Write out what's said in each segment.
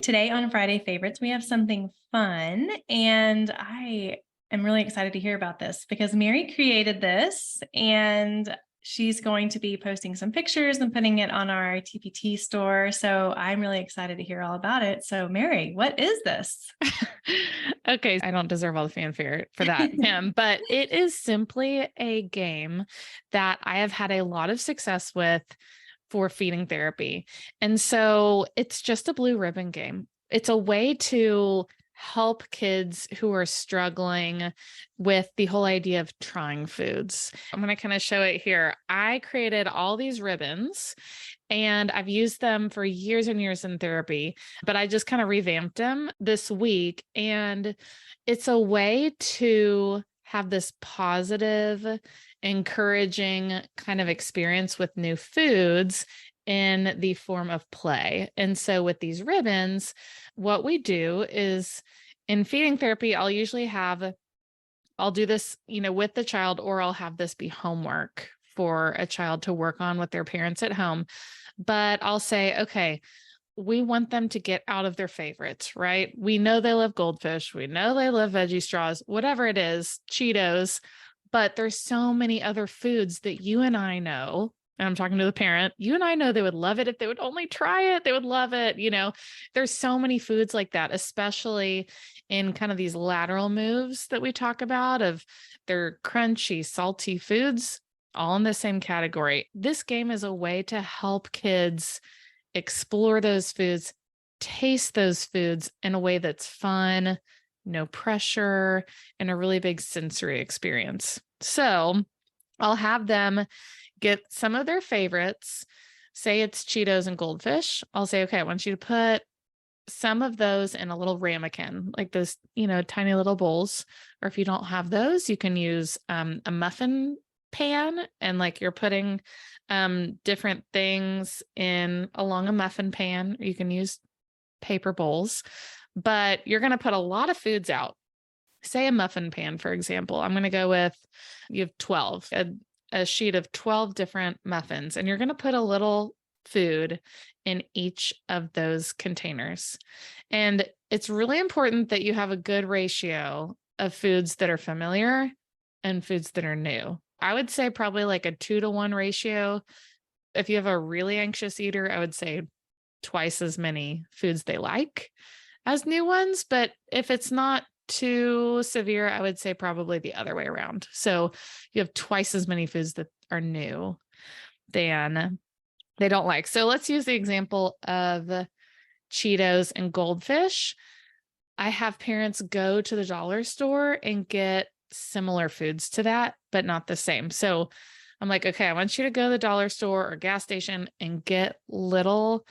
Today on Friday Favorites, we have something fun, and I am really excited to hear about this because Mary created this and she's going to be posting some pictures and putting it on our TPT store. So I'm really excited to hear all about it. So, Mary, what is this? Okay, I don't deserve all the fanfare for that, ma'am, but it is simply a game that I have had a lot of success with for feeding therapy. And so it's just a blue ribbon game. It's a way to help kids who are struggling with the whole idea of trying foods. I'm going to kind of show it here. I created all these ribbons and I've used them for years and years in therapy, but I just kind of revamped them this week. And it's a way to have this positive, encouraging kind of experience with new foods in the form of play. And so with these ribbons, what we do is in feeding therapy, I'll do this, with the child, or I'll have this be homework for a child to work on with their parents at home. But I'll say, okay, we want them to get out of their favorites, right? We know they love goldfish. We know they love veggie straws, whatever it is, Cheetos, but there's so many other foods that you and I know. And I'm talking to the parent, you and I know they would love it if they would only try it. They would love it. There's so many foods like that, especially in kind of these lateral moves that we talk about of they're crunchy, salty foods, all in the same category. This game is a way to help kids explore those foods, taste those foods in a way that's fun, no pressure, and a really big sensory experience. So I'll have them get some of their favorites. Say it's Cheetos and goldfish. I'll say, okay, I want you to put some of those in a little ramekin, like those, tiny little bowls. Or if you don't have those, you can use a muffin pan, and like you're putting different things in along a muffin pan. You can use paper bowls, but you're going to put a lot of foods out. Say a muffin pan, for example. I'm going to go with, you have 12, a sheet of 12 different muffins, and you're going to put a little food in each of those containers. And it's really important that you have a good ratio of foods that are familiar and foods that are new. I would say probably like a 2-to-1 ratio. If you have a really anxious eater, I would say twice as many foods they like as new ones. But if it's not too severe, I would say probably the other way around. So you have twice as many foods that are new than they don't like. So let's use the example of Cheetos and goldfish. I have parents go to the dollar store and get similar foods to that, but not the same. So I'm like, okay, I want you to go to the dollar store or gas station and get little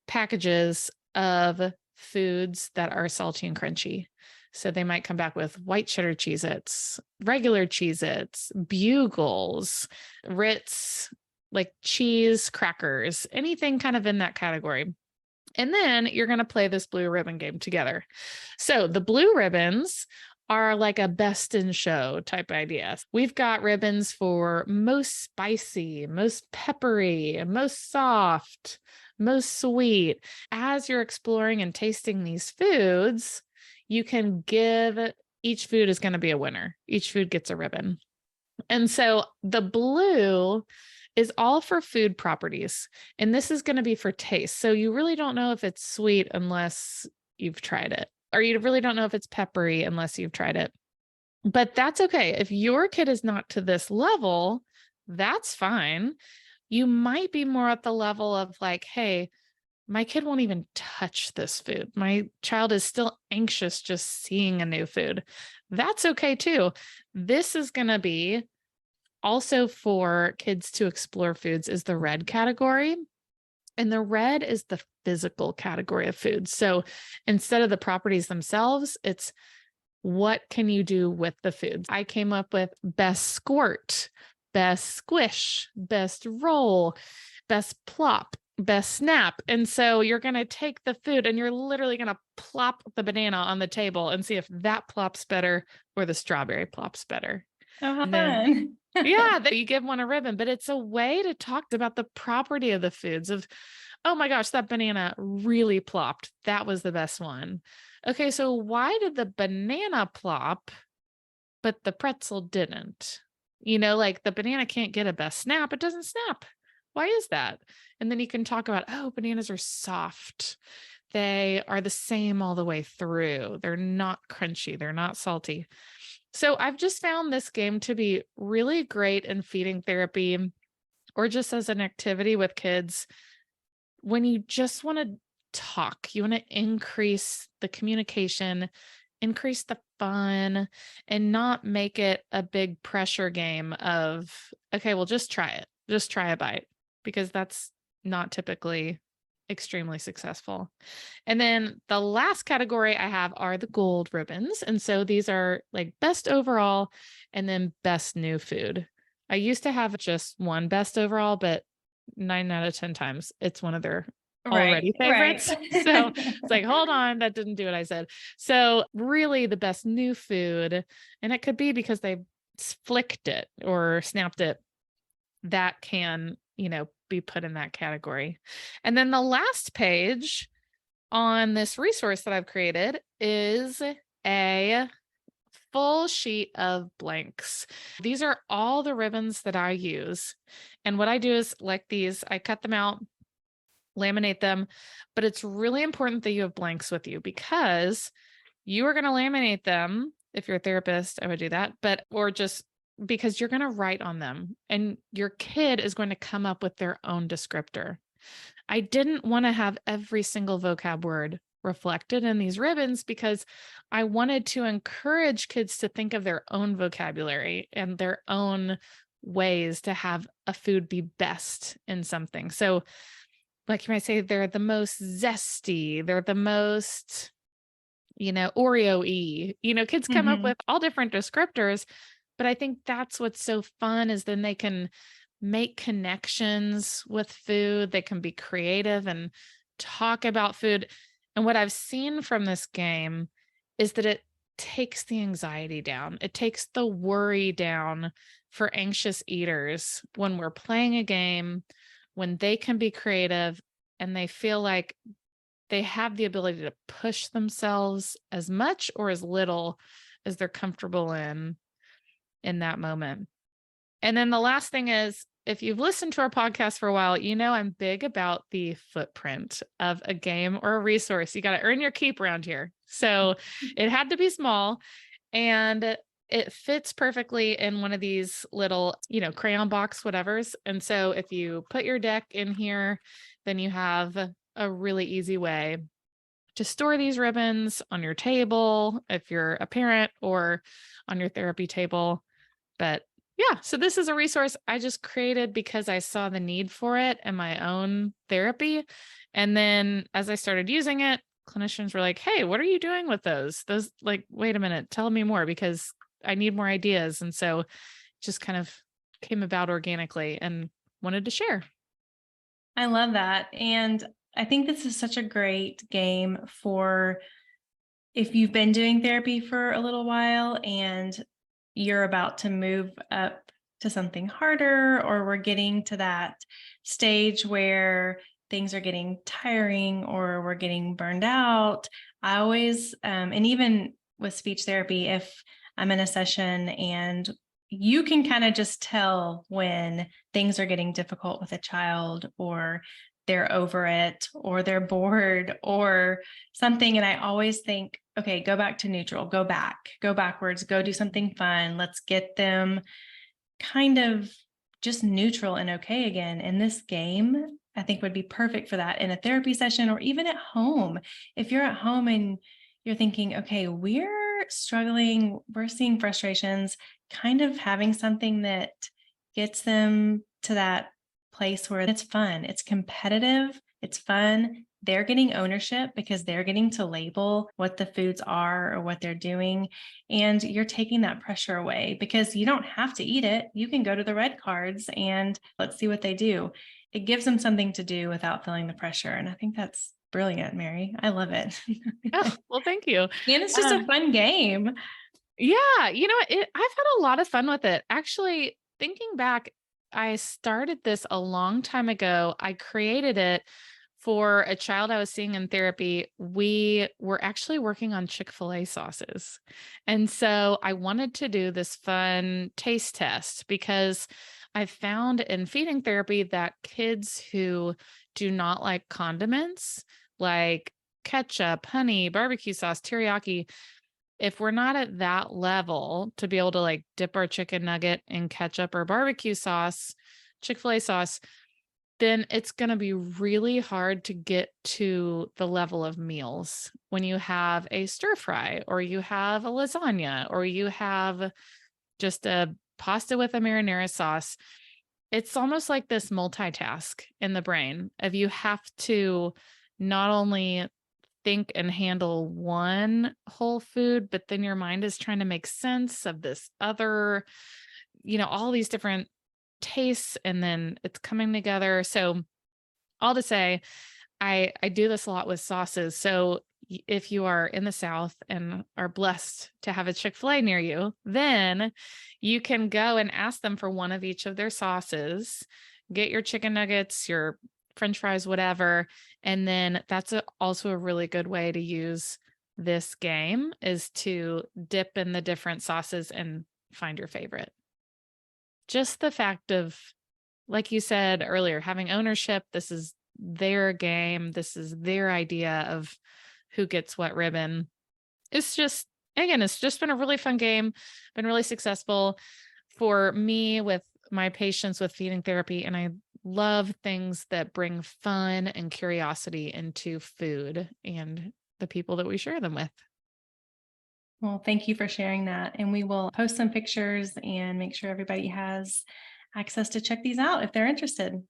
packages of foods that are salty and crunchy. So they might come back with white cheddar Cheez-Its, regular Cheez-Its, Bugles, Ritz, like cheese crackers, anything kind of in that category. And then you're going to play this blue ribbon game together. So the blue ribbons are like a best in show type idea. We've got ribbons for most spicy, most peppery, most soft, most sweet. As you're exploring and tasting these foods, you can give, each food is going to be a winner. Each food gets a ribbon. And so the blue is all for food properties, and this is going to be for taste. So you really don't know if it's sweet unless you've tried it, or you really don't know if it's peppery unless you've tried it. But that's okay. If your kid is not to this level, that's fine. You might be more at the level of like, hey, my kid won't even touch this food. My child is still anxious just seeing a new food. That's okay too. This is going to be also for kids to explore foods is the red category. And the red is the physical category of foods. So instead of the properties themselves, it's what can you do with the foods? I came up with best squirt, best squish, best roll, best plop, best snap. And so you're going to take the food and you're literally going to plop the banana on the table and see if that plops better or the strawberry plops better. Oh, how And then fun. yeah, that you give one a ribbon, but it's a way to talk about the property of the foods of, oh my gosh, that banana really plopped. That was the best one. Okay, so why did the banana plop, but the pretzel didn't? Like the banana can't get a best snap. It doesn't snap. Why is that? And then you can talk about, oh, bananas are soft. They are the same all the way through. They're not crunchy. They're not salty. So I've just found this game to be really great in feeding therapy or just as an activity with kids when you just want to talk, you want to increase the communication, increase the fun, and not make it a big pressure game of, okay, well, just try it. Just try a bite, because that's not typically extremely successful. And then the last category I have are the gold ribbons. And so these are like best overall and then best new food. I used to have just one best overall, but 9 out of 10 times it's one of their Right, already right. favorites. So it's like, hold on, that didn't do what I said. So really the best new food, and it could be because they flicked it or snapped it, that can, be put in that category. And then the last page on this resource that I've created is a full sheet of blanks. These are all the ribbons that I use. And what I do is like these, I cut them out, laminate them, but it's really important that you have blanks with you because you are going to laminate them. If you're a therapist, I would do that, or just because you're going to write on them and your kid is going to come up with their own descriptor. I didn't want to have every single vocab word reflected in these ribbons because I wanted to encourage kids to think of their own vocabulary and their own ways to have a food be best in something. So, like you might say, they're the most zesty, they're the most, Oreo-y. Kids come up Mhm. with all different descriptors, but I think that's what's so fun is then they can make connections with food. They can be creative and talk about food. And what I've seen from this game is that it takes the anxiety down. It takes the worry down for anxious eaters when we're playing a game, when they can be creative and they feel like they have the ability to push themselves as much or as little as they're comfortable in that moment. And then the last thing is, if you've listened to our podcast for a while, I'm big about the footprint of a game or a resource. You got to earn your keep around here. So it had to be small and it fits perfectly in one of these little, crayon box whatevers. And so if you put your deck in here, then you have a really easy way to store these ribbons on your table if you're a parent or on your therapy table. But yeah, so this is a resource I just created because I saw the need for it in my own therapy. And then as I started using it, clinicians were like, hey, what are you doing with those? Those, like, wait a minute, tell me more because I need more ideas. And so it just kind of came about organically and wanted to share. I love that. And I think this is such a great game for if you've been doing therapy for a little while and you're about to move up to something harder, or we're getting to that stage where things are getting tiring or we're getting burned out. I always, and even with speech therapy, if I'm in a session and you can kind of just tell when things are getting difficult with a child or they're over it or they're bored or something. And I always think, okay, go back to neutral, go backwards, go do something fun. Let's get them kind of just neutral and okay again. And this game, I think, would be perfect for that in a therapy session or even at home. If you're at home and you're thinking, okay, we're struggling, we're seeing frustrations, kind of having something that gets them to that place where it's fun, it's competitive, it's fun. They're getting ownership because they're getting to label what the foods are or what they're doing. And you're taking that pressure away because you don't have to eat it. You can go to the red cards and let's see what they do. It gives them something to do without feeling the pressure. And I think that's brilliant, Mary. I love it. Oh, well, thank you. And it's just a Um, fun game. Yeah, I've had a lot of fun with it. Actually, thinking back, I started this a long time ago. I created it for a child I was seeing in therapy. We were actually working on Chick-fil-A sauces. And so I wanted to do this fun taste test because I found in feeding therapy that kids who do not like condiments, like ketchup, honey, barbecue sauce, teriyaki, if we're not at that level to be able to like dip our chicken nugget in ketchup or barbecue sauce, Chick-fil-A sauce, then it's going to be really hard to get to the level of meals when you have a stir fry or you have a lasagna or you have just a pasta with a marinara sauce. It's almost like this multitask in the brain of you have to not only think and handle one whole food, but then your mind is trying to make sense of this other, all these different tastes and then it's coming together. So all to say, I do this a lot with sauces. So if you are in the South and are blessed to have a Chick-fil-A near you, then you can go and ask them for one of each of their sauces, get your chicken nuggets, your French fries, whatever. And then that's also a really good way to use this game is to dip in the different sauces and find your favorite. Just the fact of, like you said earlier, having ownership, this is their game, this is their idea of who gets what ribbon. It's just, again, it's just been a really fun game, been really successful for me with my patients with feeding therapy. And I love things that bring fun and curiosity into food and the people that we share them with. Well, thank you for sharing that. And we will post some pictures and make sure everybody has access to check these out if they're interested.